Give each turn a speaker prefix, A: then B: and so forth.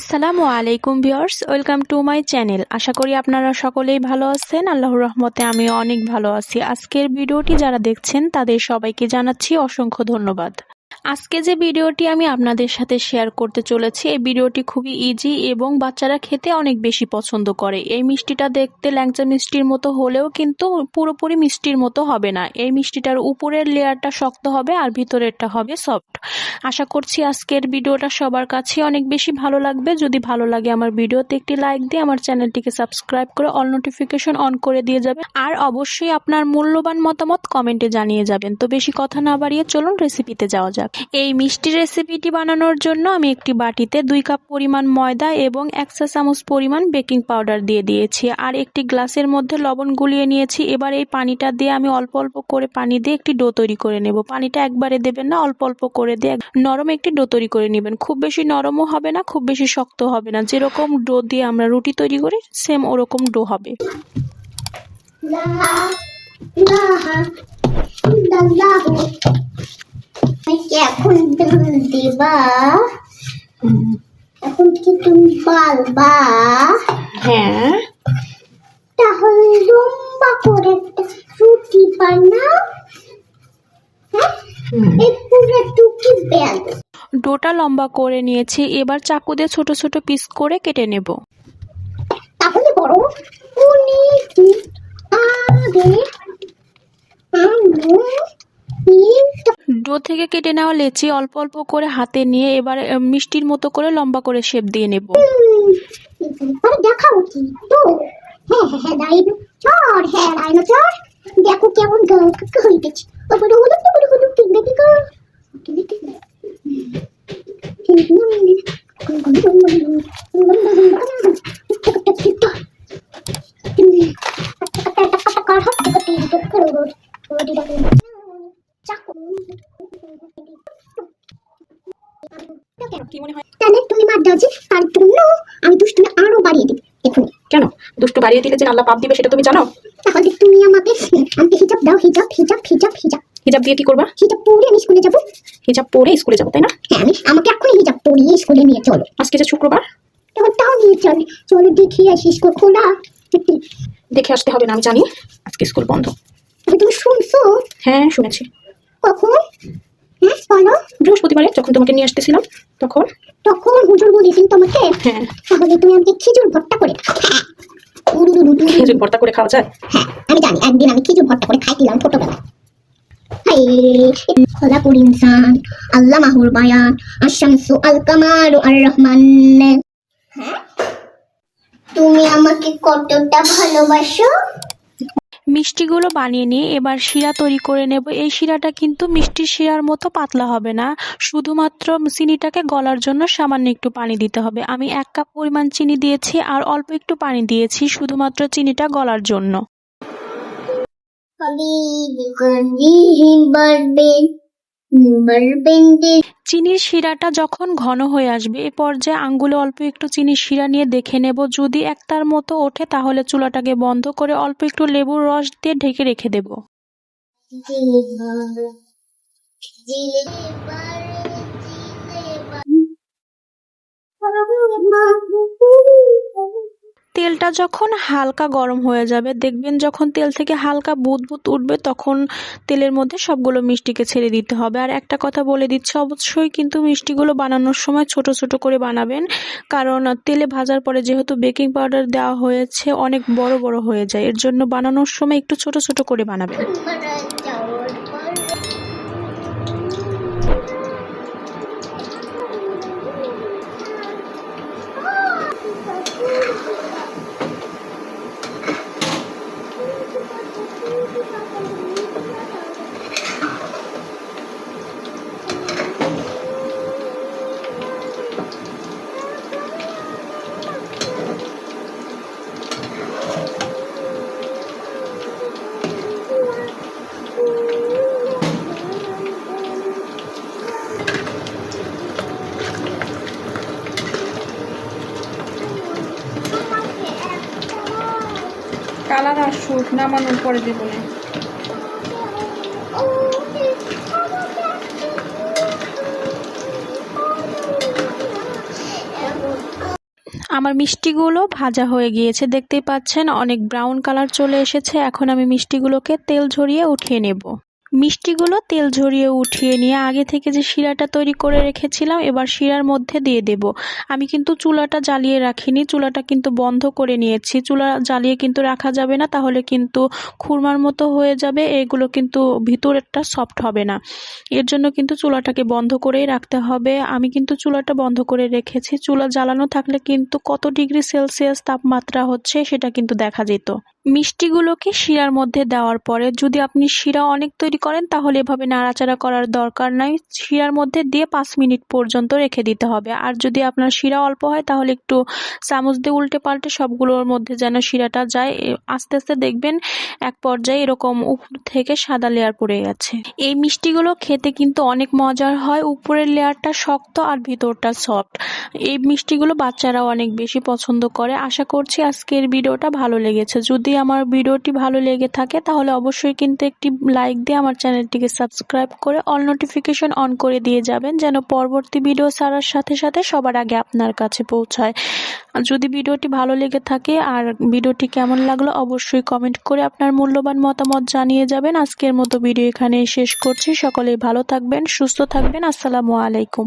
A: আসসালামু আলাইকুম viewers, welcome to my channel. আশা করি আপনারা সকলেই ভালো আছেন। আল্লাহর রহমতে আমিও অনেক ভালো আছি। আজকের ভিডিওটি যারা দেখছেন তাদের সবাইকে জানাচ্ছি অসংখ্য ধন্যবাদ। আজকে যে ভিডিওটি আমি আপনাদের সাথে শেয়ার করতে চলেছি, এই ভিডিওটি খুবই ইজি এবং বাচ্চারা খেতে অনেক বেশি পছন্দ করে। এই মিষ্টিটা দেখতে ল্যাংচা মিষ্টির মতো হলেও কিন্তু পুরোপুরি মিষ্টির মতো হবে না। এই মিষ্টিটার উপরের লেয়ারটা শক্ত হবে আর ভিতরেরটা হবে সফট। আশা করছি আজকের ভিডিওটা সবার কাছে অনেক বেশি ভালো লাগবে। যদি ভালো লাগে আমার ভিডিওতে একটি লাইক দিয়ে আমার চ্যানেলটিকে সাবস্ক্রাইব করে অল নোটিফিকেশন অন করে দিয়ে যাবেন, আর অবশ্যই আপনার মূল্যবান মতামত কমেন্টে জানিয়ে যাবেন। তো বেশি কথা না বাড়িয়ে চলুন রেসিপিতে যাওয়া যাক। এই মিষ্টি রেসিপিটি বানানোর জন্য আমি একটি বাটিতে 2 কাপ পরিমাণ ময়দা এবং 1 চা চামচ পরিমাণ বেকিং পাউডার দিয়ে দিয়েছি, আর একটি গ্লাসের মধ্যে লবণ গুলিয়ে নিয়েছি। এবার এই পানিটা দিয়ে আমি অল্প অল্প করে পানি দিয়ে একটি ডো তৈরি করে নেব। পানিটা একবারে দেবেন না, অল্প অল্প করে দিয়ে নরম একটি ডো তৈরি করে নেবেন। খুব বেশি নরমও হবে না, খুব বেশি শক্ত হবে না। যেরকম ডো দিয়ে আমরা রুটি তৈরি করি সেম ওরকম ডো হবে।
B: এখন দিবা, এখন কি তুমি বলবা?
A: হ্যাঁ,
B: তাহলে লম্বা করে একটা রুটি বানাও। এই পুরো টুকি বেল
A: ডোটা লম্বা করে নিয়েছি। এবার চাকু দিয়ে ছোট ছোট পিস করে কেটে নেব।
B: তাহলে বড় অনেক আগে
A: ডো থেকে কেটে নেওয়া লেচি অল্প অল্প করে হাতে নিয়ে এবার মিষ্টির মতো করে লম্বা করে শেপ দিয়ে নেব।
B: দেখাও কি তো? হ্যাঁ ডাইনোসর, ডাইনোসর দেখো কেমন হইতেছে। ওপরে হলুদ ওপরে হলুদ কিনবে কি গো?
A: কি মনে হয়?
B: তাহলে তুমি মার দাও যে, তার জন্য আমি দুষ্টুমি আরো বাড়িয়ে দিই এখনই।
A: কেন দুষ্টু বাড়িয়ে দিলে যে আল্লাহ পাপ দিবে সেটা তুমি জানো?
B: তাহলে তুমি আমাকে হিজাব দাও, হিজাব হিজাব হিজাব হিজাব
A: হিজাব দিয়ে কি করবা?
B: হিজাব পরে আমি স্কুলে যাবো।
A: হিজাব পরে স্কুলে যাবো তাই না?
B: হ্যাঁ, আমাকে এখনই হিজাব পরিয়ে স্কুলে নিয়ে চলো।
A: আজকে যে শুক্রবার,
B: তখন তাও নিয়ে চলে। চলো দেখি আসি স্কুল খোলা।
A: দেখে আসতে হবে না, আমি জানি আজকে স্কুল বন্ধ।
B: তুমি শুনছো?
A: হ্যাঁ শুনেছি।
B: কখন? হ্যাঁ বলো।
A: বৃহস্পতিবারে যখন তোমাকে নিয়ে আসতেছিলাম তখন।
B: তখন হুজুর বলেছেন তোমাকে?
A: হ্যাঁ।
B: তাহলে তুমি আমাকে খিচুড় ভর্তা করে দাও।
A: খিচুড়ি ভর্তা করে খাওয়া যায়?
B: হ্যাঁ আমি জানি, একদিন আমি খিচুড় ভর্তা করে খাইছিলাম ছোটবেলায়। খোলাকুল ইনসান আল্লাহ মাহুর বায়ান আশামসু আল কামারু আর রহমান। হ্যাঁ, তুমি আমাকে কতটা ভালোবাসো?
A: মিষ্টিগুলো বানিয়ে নিয়ে এবার শিরা তৈরি করে নেব। এই শিরাটা কিন্তু মিষ্টির শিরার মতো পাতলা হবে না, শুধুমাত্র চিনিটাকে গলার জন্য সামান্য একটু পানি দিতে হবে। আমি 1 কাপ পরিমাণ চিনি দিয়েছি আর অল্প একটু পানি দিয়েছি শুধুমাত্র চিনিটা গলার জন্য। চিনির শিরাটা যখন ঘন হয়ে আসবে এ পর্যায়ে আঙ্গুলে অল্প একটু চিনির শিরা নিয়ে দেখে নেব। যদি একটার মতো ওঠে তাহলে চুলাটাকে বন্ধ করে অল্প একটু লেবুর রস দিয়ে ঢেকে রেখে দেব। তেলটা যখন হালকা গরম হয়ে যাবে, দেখবেন যখন তেল থেকে হালকা বুদবুদ উঠবে তখন তেলের মধ্যে সবগুলো মিষ্টিকে ছেড়ে দিতে হবে। আর একটা কথা বলে দিচ্ছি, অবশ্যই কিন্তু মিষ্টিগুলো বানানোর সময় ছোট ছোট করে বানাবেন, কারণ তেলে ভাজার পরে যেহেতু বেকিং পাউডার দেওয়া হয়েছে অনেক বড় বড় হয়ে যায়। এর জন্য বানানোর সময় একটু ছোট ছোট করে বানাবেন। কালার আসুক, নামানোর পরে দেবো না। আমার মিষ্টিগুলো ভাজা হয়ে গিয়েছে, দেখতেই পাচ্ছেন অনেক ব্রাউন কালার চলে এসেছে। এখন আমি মিষ্টিগুলোকে তেল ঝরিয়ে উঠিয়ে নেব। মিষ্টিগুলো তেল ঝরিয়ে উঠিয়ে নিয়ে আগে থেকে যে শিরাটা তৈরি করে রেখেছিলাম এবার শিরার মধ্যে দিয়ে দেব। আমি কিন্তু চুলাটা জ্বালিয়ে রাখিনি, চুলাটা কিন্তু বন্ধ করে নিয়েছি। চুলা জ্বালিয়ে কিন্তু রাখা যাবে না, তাহলে কিন্তু খুরমার মতো হয়ে যাবে, এগুলো কিন্তু ভিতরেরটা সফট হবে না। এর জন্য কিন্তু চুলাটাকে বন্ধ করেই রাখতে হবে। আমি কিন্তু চুলাটা বন্ধ করে রেখেছি। চুলা জ্বালানো থাকলে কিন্তু কত ডিগ্রি সেলসিয়াস তাপমাত্রা হচ্ছে সেটা কিন্তু দেখা যেত। মিষ্টিগুলোকে শিরার মধ্যে দেওয়ার পরে যদি আপনি শিরা অনেক তৈরি করেন তাহলে এভাবে নাড়াচাড়া করার দরকার নাই। শিরার মধ্যে দিয়ে 5 মিনিট পর্যন্ত রেখে দিতে হবে। আর যদি আপনার শিরা অল্প হয় তাহলে একটু চামচ দিয়ে উল্টে পাল্টে সবগুলোর মধ্যে যেন শিরাটা যায়। আস্তে আস্তে দেখবেন এক পর্যায়ে এরকম উপর থেকে সাদা লেয়ার পড়ে গেছে। এই মিষ্টিগুলো খেতে কিন্তু অনেক মজার হয়, উপরের লেয়ারটা শক্ত আর ভিতরটা সফট। এই মিষ্টিগুলো বাচ্চারাও অনেক বেশি পছন্দ করে। আশা করছি আজকের ভিডিওটা ভালো লেগেছে। যদি আমার ভিডিওটি ভালো লেগে থাকে তাহলে অবশ্যই কিন্তু একটি লাইক দিয়ে আমার চ্যানেলটিকে সাবস্ক্রাইব করে অল নোটিফিকেশন অন করে দিয়ে যাবেন, যেন পরবর্তী ভিডিও ছাড়ার সাথে সাথে সবার আগে আপনার কাছে পৌঁছায়। যদি ভিডিওটি ভালো লেগে থাকে আর ভিডিওটি কেমন লাগলো অবশ্যই কমেন্ট করে আপনার মূল্যবান মতামত জানিয়ে যাবেন। আজকের মতো ভিডিও এখানে শেষ করছি। সকলেই ভালো থাকবেন, সুস্থ থাকবেন। আসসালামু আলাইকুম।